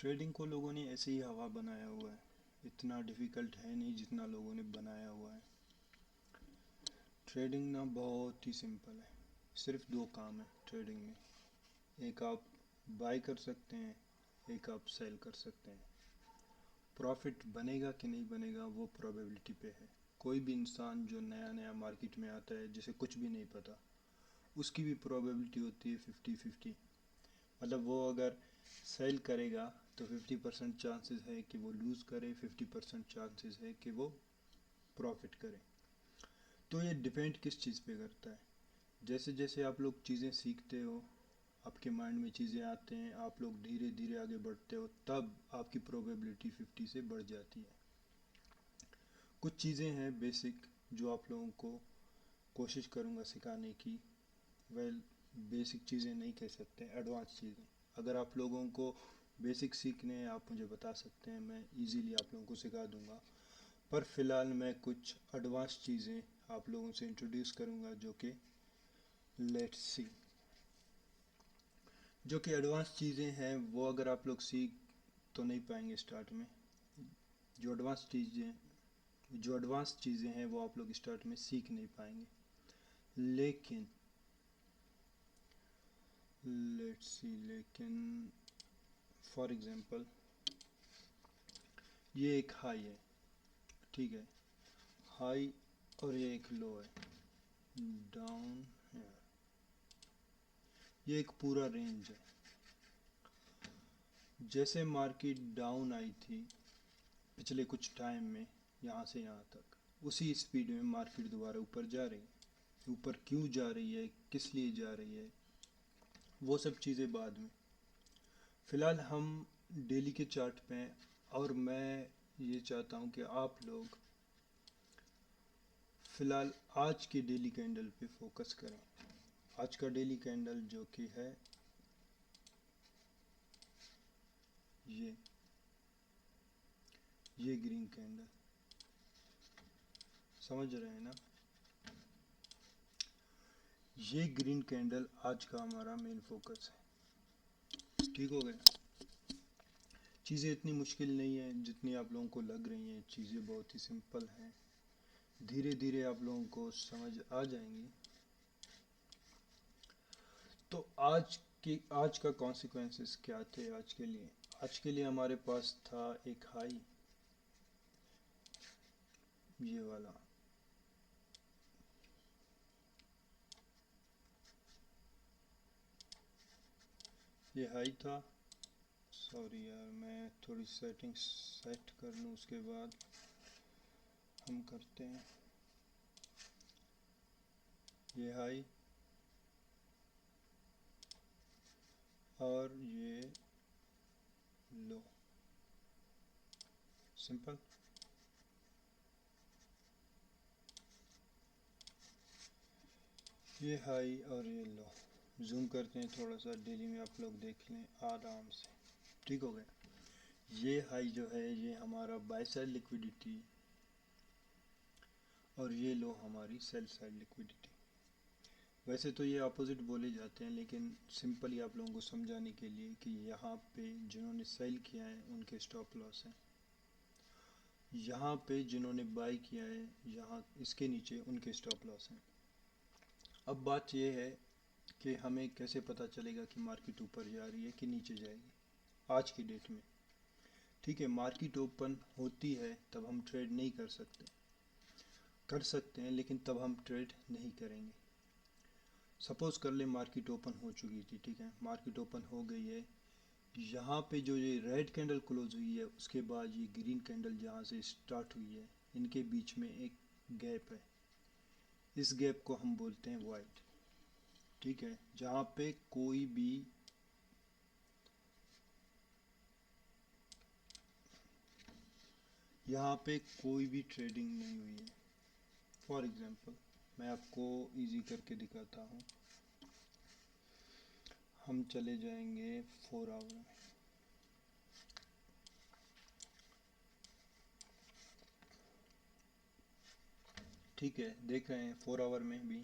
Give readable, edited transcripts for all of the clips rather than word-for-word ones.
Trading को लोगों ने ऐसे ही हवा बनाया हुआ है। इतना डिफ़िकल्ट है नहीं जितना लोगों ने बनाया हुआ है। ट्रेडिंग ना बहुत ही सिंपल है। सिर्फ दो काम है ट्रेडिंग में। एक आप बाय कर सकते हैं, एक आप सेल कर सकते हैं। प्रॉफिट बनेगा कि नहीं बनेगा वो प्रोबेबिलिटी पे है। कोई भी इंसान जो नया नया मार्केट में आता है, जिसे कुछ भी नहीं पता, उसकी भी प्रोबेबिलिटी होती है 50-50। मतलब वो अगर सेल करेगा तो 50% चांसेस है कि वो लूज़ करे, 50% चांसेस है कि वो प्रॉफिट करे। तो ये डिपेंड किस चीज़ पे करता है। जैसे जैसे आप लोग चीज़ें सीखते हो, आपके माइंड में चीज़ें आते हैं, आप लोग धीरे धीरे आगे बढ़ते हो, तब आपकी प्रोबेबिलिटी 50 से बढ़ जाती है। कुछ चीज़ें हैं बेसिक जो आप लोगों को कोशिश करूँगा सिखाने की। बेसिक चीज़ें नहीं कह सकते, एडवांस चीज़ें। अगर आप लोगों को बेसिक सीखने हैं आप मुझे बता सकते हैं, मैं इजीली आप लोगों को सिखा दूंगा। पर फिलहाल मैं कुछ एडवांस चीज़ें आप लोगों से इंट्रोड्यूस करूंगा जो कि लेट्स सी, जो कि एडवांस चीज़ें हैं वो अगर आप लोग सीख तो नहीं पाएंगे स्टार्ट में। जो एडवांस चीज़ें हैं वो आप लोग स्टार्ट में सीख नहीं पाएंगे। लेकिन लेकिन फॉर एग्जांपल ये एक हाई है, ठीक है, हाई, और ये एक लो है, डाउन है। ये एक पूरा रेंज है। जैसे मार्केट डाउन आई थी पिछले कुछ टाइम में, यहाँ से यहाँ तक, उसी स्पीड में मार्केट दोबारा ऊपर जा रही है। ऊपर क्यों जा रही है, किस लिए जा रही है, वो सब चीज़ें बाद में। फ़िलहाल हम डेली के चार्ट पे हैं, और मैं ये चाहता हूँ कि आप लोग फ़िलहाल आज के डेली कैंडल पे फोकस करें। आज का डेली कैंडल जो कि है ये ग्रीन कैंडल, समझ रहे हैं ना? ये ग्रीन कैंडल आज का हमारा मेन फोकस है। ठीक हो गया? चीज़ें इतनी मुश्किल नहीं है जितनी आप लोगों को लग रही हैं। चीज़ें बहुत ही सिंपल हैं, धीरे धीरे आप लोगों को समझ आ जाएंगी। तो आज का कॉन्सिक्वेंसेस क्या थे आज के लिए? आज के लिए हमारे पास था एक हाई, ये वाला, ये हाई था। सॉरी यार, मैं थोड़ी सेटिंग्स सेट कर लूँ उसके बाद हम करते हैं। ये हाई और ये लो, सिंपल। ये हाई और ये लो। जूम करते हैं थोड़ा सा, डेली में आप लोग देख लें आराम से। ठीक हो गया? ये हाई जो है ये हमारा बाय साइड लिक्विडिटी, और ये लो हमारी सेल साइड लिक्विडिटी। वैसे तो ये अपोजिट बोले जाते हैं, लेकिन सिंपली आप लोगों को समझाने के लिए कि यहाँ पे जिन्होंने सेल किया है उनके स्टॉप लॉस है, यहाँ पे जिन्होंने बाई किया है यहाँ इसके नीचे उनके स्टॉप लॉस हैं। अब बात यह है कि हमें कैसे पता चलेगा कि मार्केट ऊपर जा रही है कि नीचे जाएगी आज की डेट में। ठीक है, मार्केट ओपन होती है तब हम ट्रेड नहीं कर सकते, कर सकते हैं लेकिन तब हम ट्रेड नहीं करेंगे। सपोज़ कर ले मार्केट ओपन हो चुकी थी, ठीक है, मार्केट ओपन हो गई है, यहाँ पे जो ये रेड कैंडल क्लोज हुई है उसके बाद ये ग्रीन कैंडल जहाँ से स्टार्ट हुई है, इनके बीच में एक गैप है। इस गैप को हम बोलते हैं वाइट। ठीक है, जहाँ पे कोई भी ट्रेडिंग नहीं हुई है। फॉर एग्जांपल मैं आपको इजी करके दिखाता हूँ। हम चले जाएंगे 4 आवर में। ठीक है, देख रहे हैं 4 आवर में भी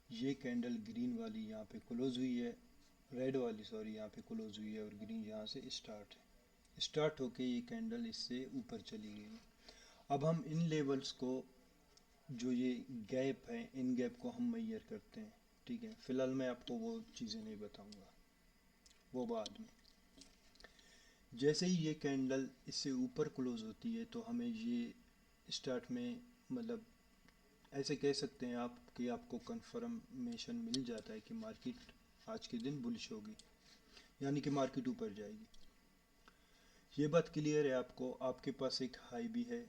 ये कैंडल ग्रीन वाली यहाँ पे क्लोज हुई है, रेड वाली सॉरी यहाँ पे क्लोज हुई है, और ग्रीन यहाँ से स्टार्ट है। स्टार्ट होके ये कैंडल इससे ऊपर चली गई। अब हम इन लेवल्स को, जो ये गैप है, इन गैप को हम मेजर करते हैं। ठीक है, फिलहाल मैं आपको वो चीज़ें नहीं बताऊंगा, वो बाद में। जैसे ही ये कैंडल इससे ऊपर क्लोज होती है तो हमें ये स्टार्ट में, मतलब ऐसे कह सकते हैं आप कि आपको कंफर्मेशन मिल जाता है कि मार्केट आज के दिन बुलिश होगी, यानी कि मार्केट ऊपर जाएगी। ये बात क्लियर है आपको? आपके पास एक हाई भी है,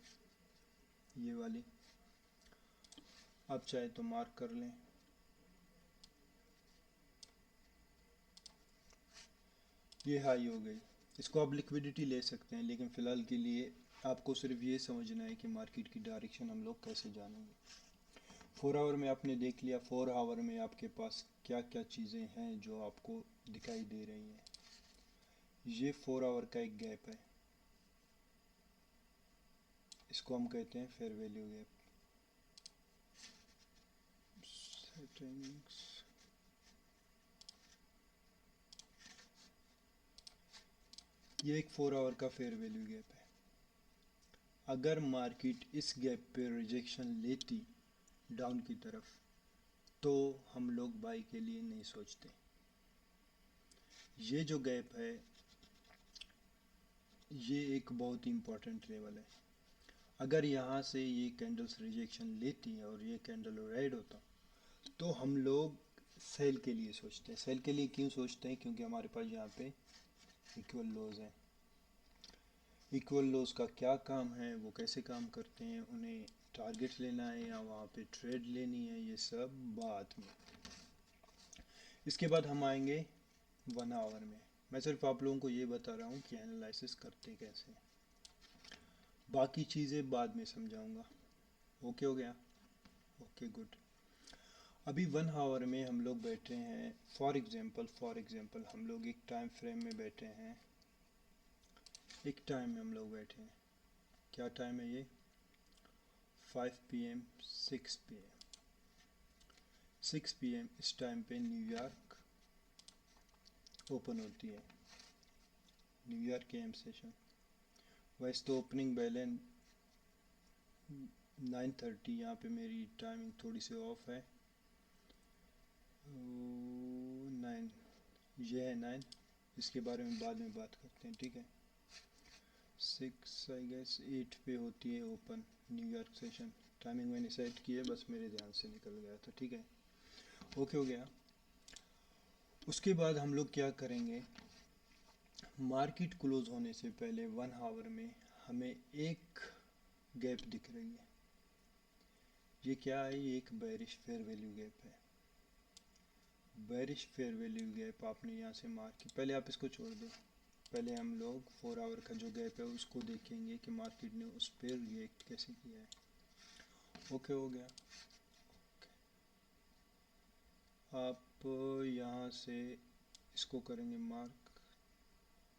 ये वाली, आप चाहे तो मार्क कर लें। ये हाई हो गई, इसको आप लिक्विडिटी ले सकते हैं, लेकिन फ़िलहाल के लिए आपको सिर्फ ये समझना है कि मार्केट की डायरेक्शन हम लोग कैसे जानेंगे। 4 आवर में आपने देख लिया, 4 आवर में आपके पास क्या क्या चीज़ें हैं जो आपको दिखाई दे रही हैं। ये 4 आवर का एक गैप है, इसको हम कहते हैं फेयर वैल्यू गैप। सेटिंग्स, ये एक 4 आवर का फेयर वैल्यू गैप है। अगर मार्केट इस गैप पे रिजेक्शन लेती डाउन की तरफ, तो हम लोग बाई के लिए नहीं सोचते। ये जो गैप है, ये एक बहुत ही इम्पोर्टेंट लेवल है। अगर यहाँ से ये कैंडल्स रिजेक्शन लेती और ये कैंडल रेड होता, तो हम लोग सेल के लिए सोचते हैं। सेल के लिए क्यों सोचते हैं? क्योंकि हमारे पास यहाँ पे इक्वल लोज हैं। इक्वल लोज का क्या काम है, वो कैसे काम करते हैं, उन्हें टारगेट लेना है या वहाँ पे ट्रेड लेनी है, ये सब बाद में। इसके बाद हम आएंगे 1 आवर में। मैं सिर्फ आप लोगों को ये बता रहा हूँ कि एनालिसिस करते कैसे हैं। बाकी चीज़ें बाद में समझाऊंगा। ओके हो गया? Okay good. अभी 1 आवर में हम लोग बैठे हैं, फॉर एग्जांपल हम लोग एक टाइम फ्रेम में बैठे हैं। एक टाइम में हम लोग बैठे हैं, क्या टाइम है ये? 5 PM 6 PM। 6 PM इस टाइम पे न्यूयॉर्क ओपन होती है, न्यूयॉर्क के एम सेशन। वैसे तो ओपनिंग बेल है 9:30, यहाँ पे मेरी टाइमिंग थोड़ी सी ऑफ है। 9, ये है 9, इसके बारे में बाद में बात करते हैं, ठीक है। 6 आई गेस 8 पे होती है ओपन न्यूयॉर्क सेशन। टाइमिंग मैंने सेट की है, बस मेरे ध्यान से निकल गया था, ठीक है। ओके हो गया। उसके बाद हम लोग क्या करेंगे, मार्केट क्लोज होने से पहले 1 आवर में हमें एक गैप दिख रही है। ये क्या है? ये एक बेरिश फेयर वैल्यू गैप है। बेरिश फेयर वैल्यू गैप आपने यहाँ से मार्क की, पहले आप इसको छोड़ दो। पहले हम लोग 4 आवर का जो गैप है उसको देखेंगे कि मार्केट ने उस पर रिएक्ट कैसे किया है। ओके हो गया। आप यहाँ से इसको करेंगे मार्क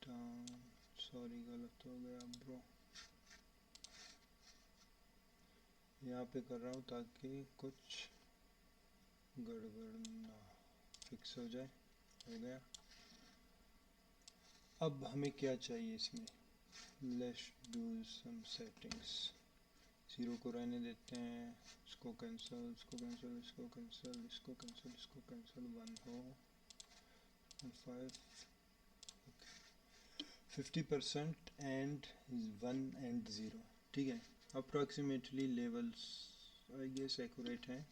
डाउन। सॉरी गलत हो गया ब्रो, यहाँ पे कर रहा हूँ ताकि कुछ गड़बड़ ना, फिक्स हो जाए। हो गया। अब हमें क्या चाहिए इसमें, लेट्स डू सम सेटिंग्स। 0 को रहने देते हैं, इसको कैंसिल, इसको कैंसिल, इसको कैंसिल, इसको कैंसिल, इसको कैंसिल। 1 हो 5, 50% एंड 1 एंड 0, ठीक है। Approximately levels I guess accurate हैं।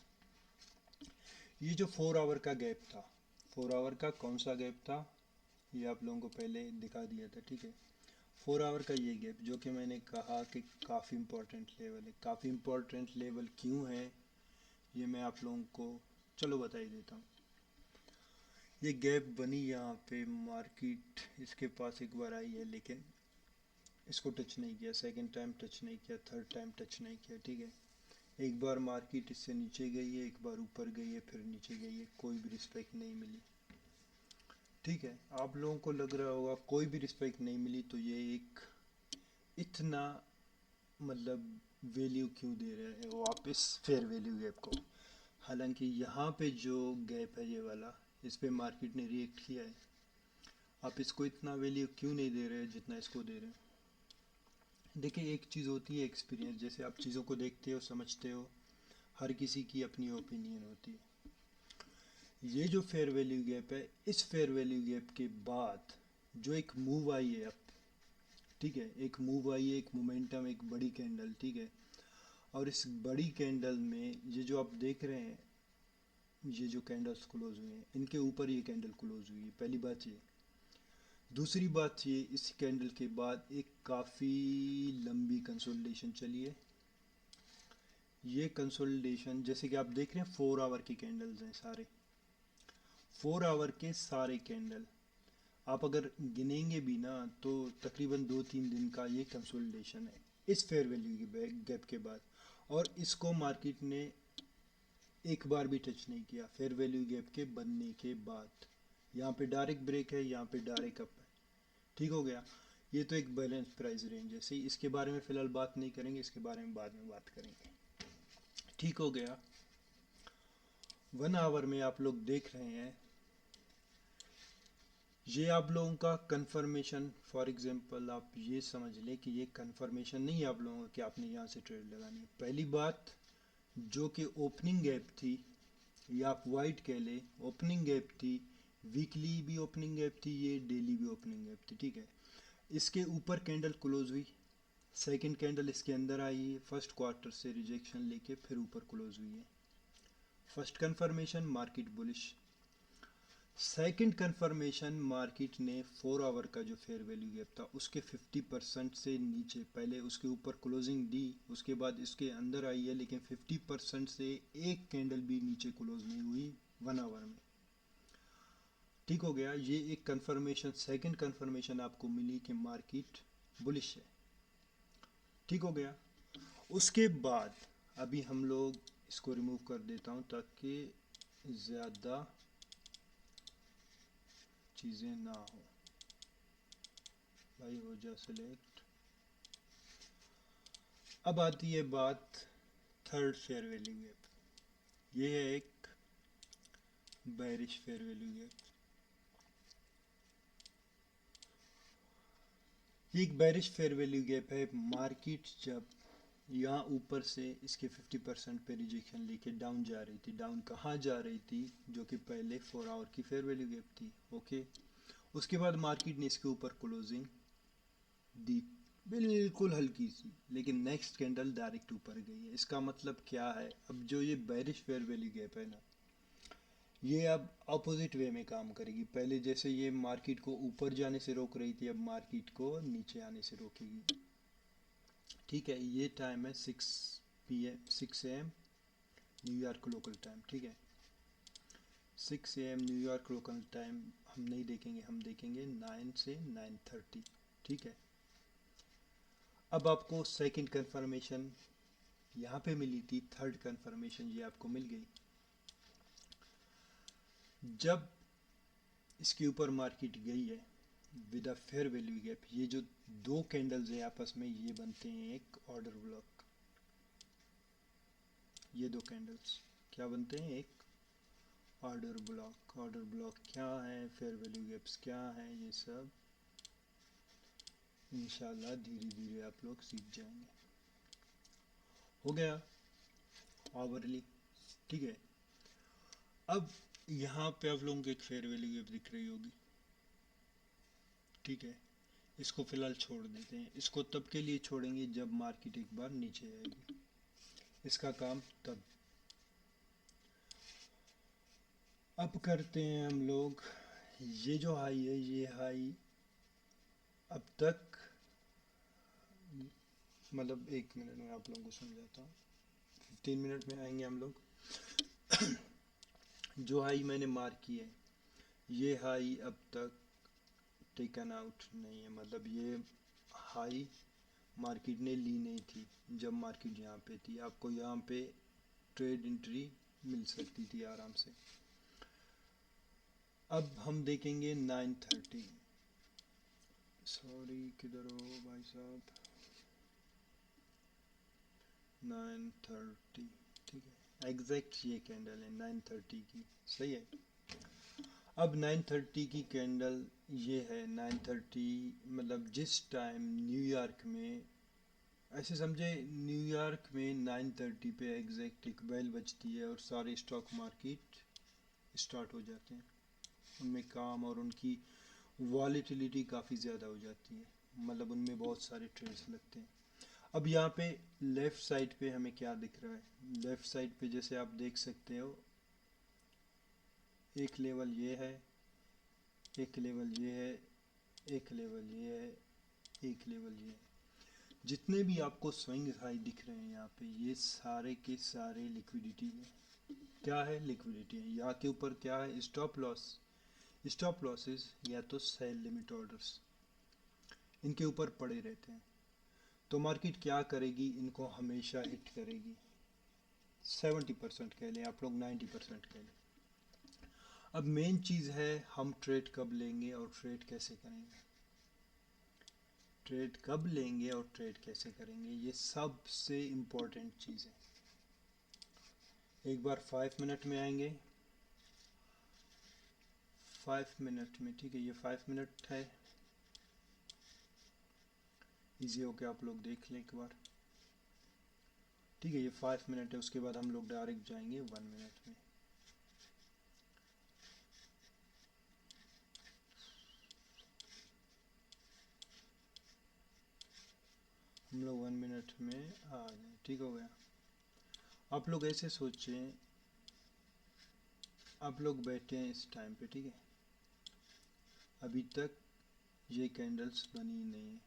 ये जो 4 आवर का गैप था, 4 आवर का कौन सा गैप था, ये आप लोगों को पहले दिखा दिया था, ठीक है। 4 आवर का ये गैप, जो कि मैंने कहा कि काफ़ी इम्पोर्टेंट लेवल है। काफ़ी इम्पोर्टेंट लेवल क्यों है, ये मैं आप लोगों को चलो बता ही देता हूँ। ये गैप बनी यहाँ पे, मार्केट इसके पास एक बार आई है, लेकिन इसको टच नहीं किया, सेकंड टाइम टच नहीं किया, थर्ड टाइम टच नहीं किया, ठीक है। एक बार मार्केट इससे नीचे गई है, एक बार ऊपर गई है, फिर नीचे गई है, कोई भी रिस्पेक्ट नहीं मिली, ठीक है। आप लोगों को लग रहा होगा कोई भी रिस्पेक्ट नहीं मिली तो ये एक इतना, मतलब वैल्यू क्यों दे रहे हैं वापस फेयर वैल्यू गैप को। हालांकि यहाँ पे जो गैप है ये वाला, इस पे मार्केट ने रिएक्ट किया है। आप इसको इतना वैल्यू क्यों नहीं दे रहे जितना इसको दे रहे हैं? देखिए, एक चीज़ होती है एक्सपीरियंस, जैसे आप चीज़ों को देखते हो, समझते हो, हर किसी की अपनी ओपिनियन होती है। ये जो फेयर वैल्यू गैप है, इस फेयर वैल्यू गैप के बाद जो एक मूव आई है अब, ठीक है, एक मूव आई है, एक मोमेंटम, एक बड़ी कैंडल, ठीक है, और इस बड़ी कैंडल में ये जो आप देख रहे हैं, ये जो कैंडल्स क्लोज हुए हैं, इनके ऊपर ये कैंडल क्लोज हुई है, पहली बात ये। दूसरी बात ये, इस कैंडल के बाद एक काफ़ी लंबी कंसोलिडेशन चली है। ये कंसोलिडेशन जैसे कि आप देख रहे हैं, 4 आवर की कैंडल्स हैं सारे, 4 आवर के सारे कैंडल। आप अगर गिनेंगे भी ना तो तकरीबन 2-3 दिन का ये कंसोलिडेशन है इस फेयर वैल्यू के गैप के बाद। और इसको मार्केट ने एक बार भी टच नहीं किया फेयर वैल्यू गैप के बनने के बाद। यहाँ पे डायरेक्ट ब्रेक है, यहाँ पे डायरेक्ट अप है, ठीक हो गया। ये तो एक बैलेंस प्राइस रेंज है, सही, इसके बारे में फ़िलहाल बात नहीं करेंगे, इसके बारे में बाद में बात करेंगे, ठीक हो गया। 1 आवर में आप लोग देख रहे हैं, ये आप लोगों का कंफर्मेशन, फॉर एग्जांपल आप ये समझ लें कि ये कंफर्मेशन नहीं है आप लोगों का कि आपने यहाँ से ट्रेड लगानी है। पहली बात, जो कि ओपनिंग गैप थी, या आप वाइट कह लें, ओपनिंग गैप थी, वीकली भी ओपनिंग गैप थी, ये डेली भी ओपनिंग गैप थी, ठीक है। इसके ऊपर कैंडल क्लोज हुई, सेकंड कैंडल इसके अंदर आई है, फर्स्ट क्वार्टर से रिजेक्शन लेके फिर ऊपर क्लोज हुई है। First confirmation, market bullish. Second confirmation, market ने 4 आवर का जो फेयर वैल्यू गैप था उसके 50% से नीचे, पहले उसके ऊपर क्लोजिंग दी, उसके बाद इसके अंदर आई है, लेकिन 50% से एक कैंडल भी नीचे क्लोज नहीं हुई 1 आवर में, ठीक हो गया। ये एक कंफर्मेशन, सेकंड कंफर्मेशन आपको मिली कि मार्केट बुलिश है, ठीक हो गया। उसके बाद अभी हम लोग इसको रिमूव कर देता हूँ ताकि ज़्यादा चीज़ें ना हो। भाई हो जा सिलेक्ट। अब आती है बात थर्ड फेयर वैल्यू गैप। ये है एक बेरिश फेयर वैल्यू गैप। ये एक बेरिश फेयर वैल्यू गैप है। मार्केट जब यहाँ ऊपर से इसके 50% पे रिजेक्शन लेके डाउन जा रही थी, डाउन कहाँ जा रही थी, जो कि पहले 4 आवर की फेयर वैल्यू गैप थी, ओके। उसके बाद मार्केट ने इसके ऊपर क्लोजिंग दी, बिल्कुल हल्की सी, लेकिन नेक्स्ट कैंडल डायरेक्ट ऊपर गई है। इसका मतलब क्या है, अब जो ये बेरिश फेयर वैल्यू गैप है ना, ये अब अपोजिट वे में काम करेगी। पहले जैसे ये मार्केट को ऊपर जाने से रोक रही थी, अब मार्केट को नीचे आने से रोकेगी, ठीक है। ये टाइम है 6 PM, 6 AM New York local time, ठीक है। 6 AM न्यूयॉर्क लोकल टाइम हम नहीं देखेंगे, हम देखेंगे 9 से 9:30, ठीक है। अब आपको सेकंड कंफर्मेशन यहाँ पे मिली थी, थर्ड कंफर्मेशन ये आपको मिल गई जब इसके ऊपर मार्केट गई है with a fair value gap. ये जो दो कैंडल्स हैं आपस में, ये बनते हैं एक ऑर्डर ब्लॉक। ये दो कैंडल्स क्या बनते हैं, एक ऑर्डर ब्लॉक। ऑर्डर ब्लॉक क्या है, फेयर वैल्यू गैप्स क्या है, ये सब इंशाल्लाह धीरे धीरे आप लोग सीख जाएंगे। हो गया आवरली, ठीक है। अब यहाँ पे आप लोगों को एक फेयर वैल्यू गैप दिख रही होगी, ठीक है। इसको फिलहाल छोड़ देते हैं, इसको तब के लिए छोड़ेंगे जब मार्केट एक बार नीचे आएगी, इसका काम तब। अब करते हैं हम लोग, ये जो हाई है, ये हाई अब तक, मतलब 1 मिनट में आप लोगों को समझाता हूँ, 15 मिनट में आएंगे हम लोग। जो हाई मैंने मार्क की है, ये हाई अब तक टेकन आउट नहीं है, मतलब ये हाई मार्केट ने ली नहीं थी जब मार्केट यहाँ पे थी। आपको यहाँ पे ट्रेड एंट्री मिल सकती थी आराम से। अब हम देखेंगे 9:30, सॉरी किधर हो भाई साहब, 9:30, ठीक है। एग्जैक्ट ये कैंडल है 9:30 की, सही है। अब 9:30 की कैंडल ये है। 9:30 मतलब जिस टाइम न्यूयॉर्क में, ऐसे समझे न्यूयॉर्क में 9:30 पे एग्जैक्ट एक बेल बजती है और सारे स्टॉक मार्केट स्टार्ट हो जाते हैं। उनमें काम और उनकी वॉलीटिलिटी काफ़ी ज़्यादा हो जाती है, मतलब उनमें बहुत सारे ट्रेड्स लगते हैं। अब यहाँ पे लेफ़्ट साइड पे हमें क्या दिख रहा है? लेफ़्ट साइड पे जैसे आप देख सकते हो, एक लेवल ये है, एक लेवल ये है, एक लेवल ये है, एक लेवल ये है। जितने भी आपको स्विंग हाई दिख रहे हैं यहाँ पे, ये सारे के सारे लिक्विडिटी है। क्या है? लिक्विडिटी है। यहाँ के ऊपर क्या है? Stop loss. स्टॉप लॉसेस या तो सेल लिमिट ऑर्डर्स इनके ऊपर पड़े रहते हैं। तो मार्केट क्या करेगी? इनको हमेशा हिट करेगी। 70% कह लें आप लोग, 90% कह लें। अब मेन चीज़ है हम ट्रेड कब लेंगे और ट्रेड कैसे करेंगे। ट्रेड कब लेंगे और ट्रेड कैसे करेंगे, ये सबसे इम्पोर्टेंट चीज़ है। एक बार 5 मिनट में आएंगे, 5 मिनट में, ठीक है, ये 5 मिनट है। इजी हो के आप लोग देख लें एक बार, ठीक है। ये 5 मिनट है, उसके बाद हम लोग डायरेक्ट जाएंगे 1 मिनट में। हम लोग 1 मिनट में आ गए, ठीक हो गया। आप लोग ऐसे सोचें, आप लोग बैठे हैं इस टाइम पे, ठीक है, अभी तक ये कैंडल्स बनी ही नहीं है।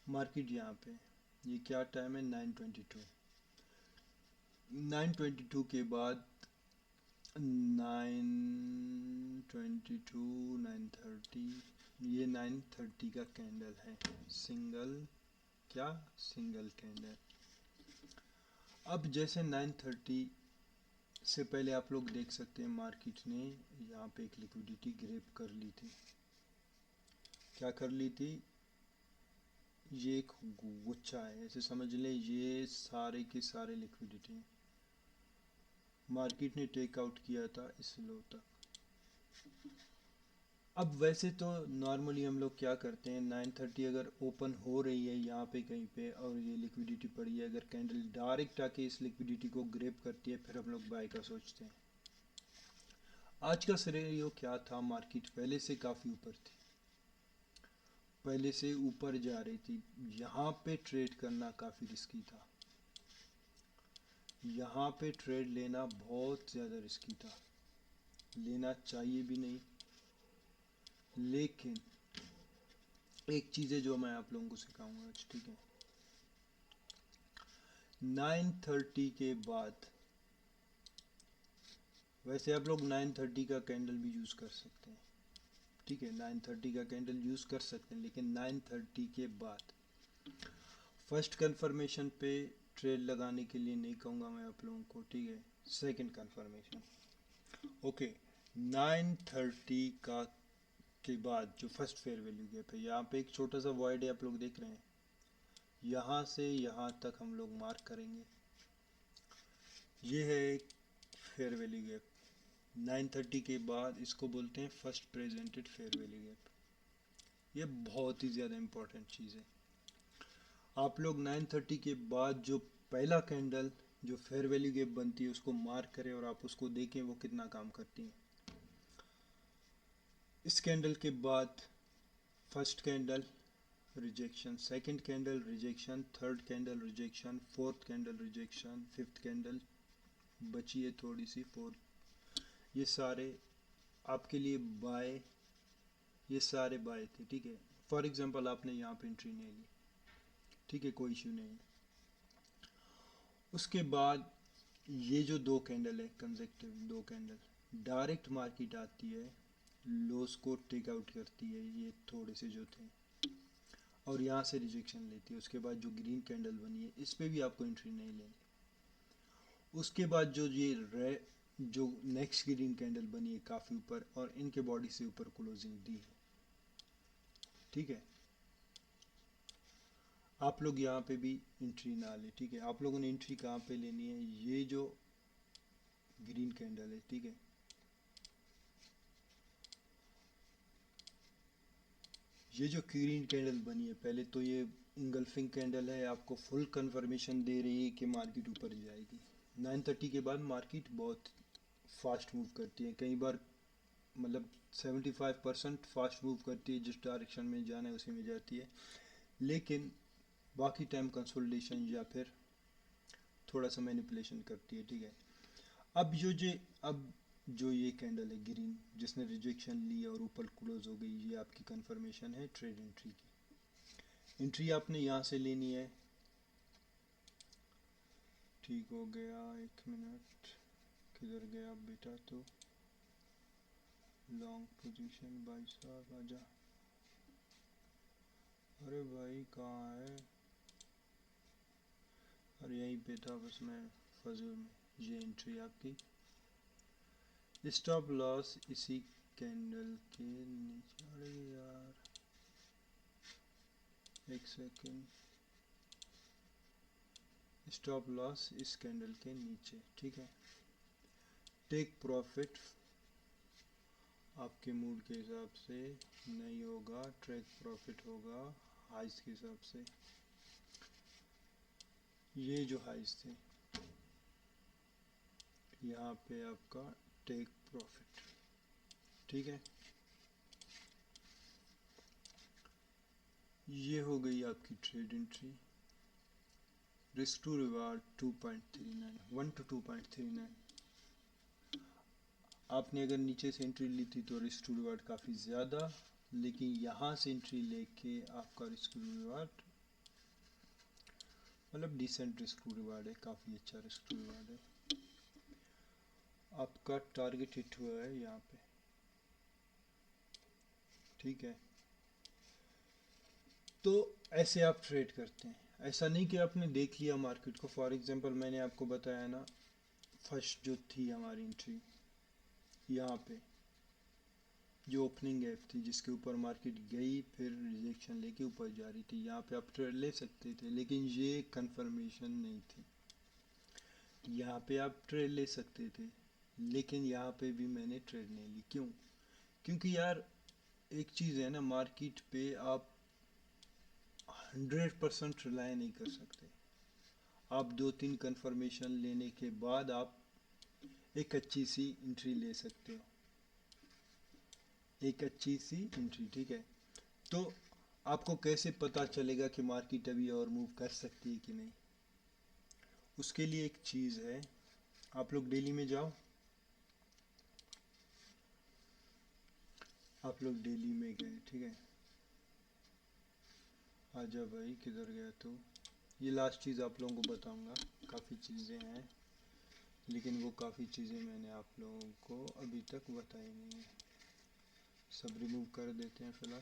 मार्केट यहाँ पे, ये क्या टाइम है? 9:22। 9:22 के बाद 9:22, 9:30, ये 9:30 का कैंडल है। सिंगल, क्या? Single candle. अब जैसे 9:30 से पहले आप लोग देख सकते हैं मार्केट ने यहाँ पे एक लिक्विडिटी ग्रैब कर ली थी। क्या कर ली थी? ये एक गुच्छा है, ऐसे समझ लें ये सारे के सारे लिक्विडिटी हैं। मार्केट ने टेक आउट किया था इस लो तक। अब वैसे तो नॉर्मली हम लोग क्या करते हैं, 9:30 अगर ओपन हो रही है यहाँ पे कहीं पे और ये लिक्विडिटी पड़ी है, अगर कैंडल डायरेक्ट आके इस लिक्विडिटी को ग्रैब करती है, फिर हम लोग बाय का सोचते हैं। आज का सिनेरियो क्या था? मार्केट पहले से काफ़ी ऊपर थी, पहले से ऊपर जा रही थी। यहाँ पे ट्रेड करना काफ़ी रिस्की था। यहाँ पे ट्रेड लेना बहुत ज़्यादा रिस्की था, लेना चाहिए भी नहीं। लेकिन एक चीज़ है जो मैं आप लोगों को सिखाऊंगा आज, ठीक है। 9:30 के बाद, वैसे आप लोग 9:30 का कैंडल भी यूज़ कर सकते हैं, ठीक है, 9:30 का कैंडल यूज़ कर सकते हैं, लेकिन 9:30 के बाद फर्स्ट कंफर्मेशन पे ट्रेड लगाने के लिए नहीं कहूँगा मैं आप लोगों को, ठीक है। Second confirmation, okay. 9:30 का के बाद जो फर्स्ट फेयर वैल्यू गैप है, यहाँ पे एक छोटा सा वॉइड है, आप लोग देख रहे हैं। यहाँ से यहाँ तक हम लोग मार्क करेंगे, ये है एक फेयर वैल्यू गैप। 9:30 के बाद इसको बोलते हैं first presented fair value gap. ये बहुत ही ज़्यादा इम्पोर्टेंट चीज़ है। आप लोग 9:30 के बाद जो पहला कैंडल जो फेयर वैल्यू गैप बनती है उसको मार्क करें और आप उसको देखें वो कितना काम करती है। इस कैंडल के बाद first candle rejection, second candle rejection, third candle rejection, fourth candle rejection, fifth candle बची है थोड़ी सी, फोर्थ। ये सारे आपके लिए बाय, ये सारे बाय थे, ठीक है। फॉर एग्जांपल आपने यहाँ पे एंट्री नहीं ली, ठीक है, कोई इशू नहीं है। उसके बाद ये जो दो कैंडल है कंसेक्टिव, दो कैंडल डायरेक्ट मार्केट आती है, लोस को टेक आउट करती है, ये थोड़े से जो थे, और यहाँ से रिजेक्शन लेती है। उसके बाद जो ग्रीन कैंडल बनी है इस पर भी आपको एंट्री नहीं लेनी। उसके बाद जो ये जो नेक्स्ट ग्रीन कैंडल बनी है काफ़ी ऊपर और इनके बॉडी से ऊपर क्लोजिंग दी है, ठीक है। आप लोग यहाँ पे भी एंट्री ना ले, ठीक है। आप लोगों ने एंट्री कहाँ पे लेनी है? ये जो ग्रीन कैंडल है, ठीक है, ये जो ग्रीन कैंडल बनी है, पहले तो ये इंगल्फिंग कैंडल है, आपको फुल कंफर्मेशन दे रही है कि मार्केट ऊपर जाएगी। 9:30 के बाद मार्केट बहुत फास्ट मूव करती है, कई बार मतलब 75% फास्ट मूव करती है, जिस डायरेक्शन में जाना है उसी में जाती है। लेकिन बाकी टाइम कंसोलिडेशन या फिर थोड़ा सा मैनिपुलेशन करती है, ठीक है। अब जो ये कैंडल है ग्रीन, जिसने रिजेक्शन ली और ऊपर क्लोज हो गई, ये आपकी कंफर्मेशन है ट्रेड एंट्री की। एंट्री आपने यहाँ से लेनी है, ठीक हो गया। एक मिनट, किधर गया बेटा? तो लॉन्ग पोजीशन भाई साहब आजा। अरे भाई कहाँ है? अरे यहीं पे था, बस मैं फजूल में। ये एंट्री आपकी, स्टॉप लॉस इसी कैंडल के नीचे। अरे यार एक सेकेंड, स्टॉप लॉस इस कैंडल के नीचे, ठीक है। टेक प्रॉफिट आपके मूड के हिसाब से नहीं होगा, ट्रेक प्रॉफिट होगा हाइस के हिसाब से। ये जो हाइस थे, यहाँ पे आपका टेक प्रॉफिट, ठीक है। ये हो गई आपकी trade entry. Risk to reward 2.39, 1 to 2.39। आपने अगर नीचे से एंट्री ली थी तो रिस्क टू रिवार्ड काफ़ी ज़्यादा, लेकिन यहाँ से एंट्री लेके आपका रिस्क टू रिवार्ड मतलब डिसेंट रिस्क टू रिवार्ड है, काफ़ी अच्छा रिस्क टू रिवार्ड है। आपका टारगेट हिट हुआ है यहाँ पे, ठीक है। तो ऐसे आप ट्रेड करते हैं, ऐसा नहीं कि आपने देख लिया मार्केट को। फॉर एग्जांपल मैंने आपको बताया ना, फर्स्ट जो थी हमारी एंट्री यहाँ पे, जो ओपनिंग गैप थी जिसके ऊपर मार्केट गई फिर रिजेक्शन लेके ऊपर जा रही थी, यहाँ पे आप ट्रेड ले सकते थे, लेकिन ये कंफर्मेशन नहीं थी। यहाँ पे आप ट्रेड ले सकते थे, लेकिन यहाँ पे भी मैंने ट्रेड नहीं ली। क्यों? क्योंकि यार एक चीज़ है ना, मार्केट पे आप 100% रिलाई नहीं कर सकते। आप 2-3 कंफर्मेशन लेने के बाद आप एक अच्छी सी एंट्री ले सकते हो, एक अच्छी सी एंट्री, ठीक है। तो आपको कैसे पता चलेगा कि मार्केट अभी और मूव कर सकती है कि नहीं? उसके लिए एक चीज़ है, आप लोग डेली में जाओ, आप लोग डेली में गए, ठीक है। आजा भाई, किधर गया तू? ये लास्ट चीज़ आप लोगों को बताऊंगा, काफ़ी चीज़ें हैं लेकिन वो काफ़ी चीज़ें मैंने आप लोगों को अभी तक बताई नहीं है। सब रिमूव कर देते हैं फिलहाल।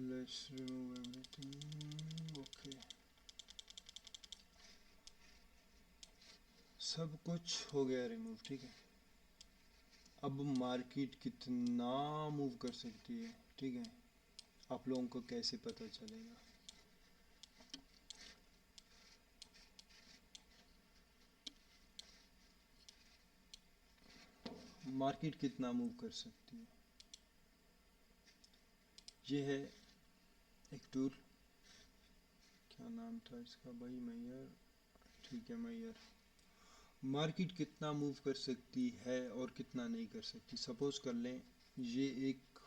Let's remove everything, okay. सब कुछ हो गया रिमूव, ठीक है। अब मार्केट कितना मूव कर सकती है, ठीक है, आप लोगों को कैसे पता चलेगा? मार्केट कितना मूव कर सकती है, ये है एक टूल, क्या नाम था इसका भाई? मैयर, ठीक है मैयर। मार्केट कितना मूव कर सकती है और कितना नहीं कर सकती। सपोज कर लें ये एक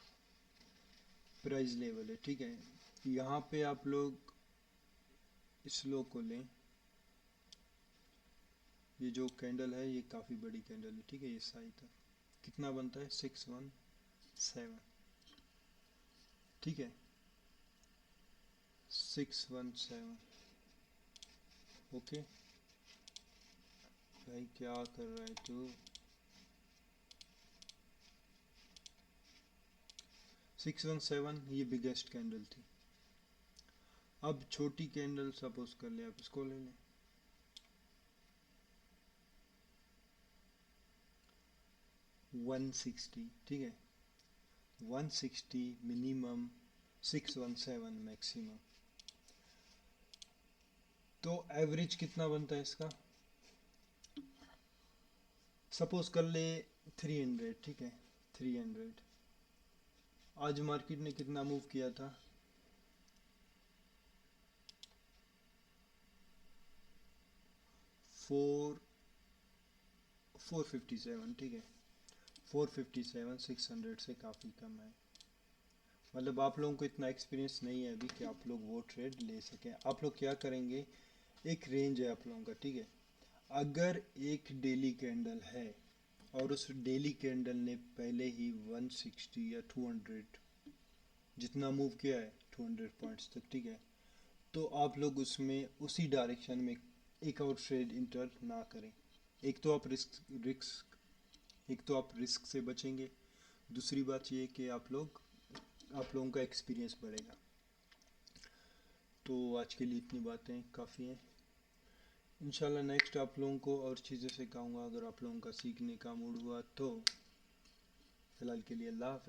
प्राइस लेवल है, ठीक है। यहाँ पे आप लोग इस लो को लें, ये जो कैंडल है ये काफ़ी बड़ी कैंडल है, ठीक है। ये साई तक कितना बनता है? 617, ठीक है, 617। ओके भाई क्या कर रहा है तू? 617 ये बिगेस्ट कैंडल थी। अब छोटी कैंडल सपोज कर ले, आप इसको ले लें, 160, ठीक है। 160 मिनिमम, 617 मैक्सिमम। तो एवरेज कितना बनता है इसका? सपोज कर ले 300, ठीक है, 300। आज मार्केट ने कितना मूव किया था? 457, ठीक है, 457 600 से काफ़ी कम है। मतलब आप लोगों को इतना एक्सपीरियंस नहीं है अभी कि आप लोग वो ट्रेड ले सकें। आप लोग क्या करेंगे, एक रेंज है आप लोगों का, ठीक है, अगर एक डेली कैंडल है और उस डेली कैंडल ने पहले ही 160 या 200 जितना मूव किया है, 200 पॉइंट्स तक, ठीक है, तो आप लोग उसमें उसी डायरेक्शन में एक और ट्रेड इंटर ना करें। एक तो आप रिस्क एक तो आप रिस्क से बचेंगे, दूसरी बात ये कि आप लोगों का एक्सपीरियंस बढ़ेगा। तो आज के लिए इतनी बातें काफ़ी हैं। इंशाल्लाह नेक्स्ट आप लोगों को और चीज़ें सिखाऊंगा, अगर आप लोगों का सीखने का मूड हुआ तो। फ़िलहाल के लिए अल्लाह हाफ़िज़।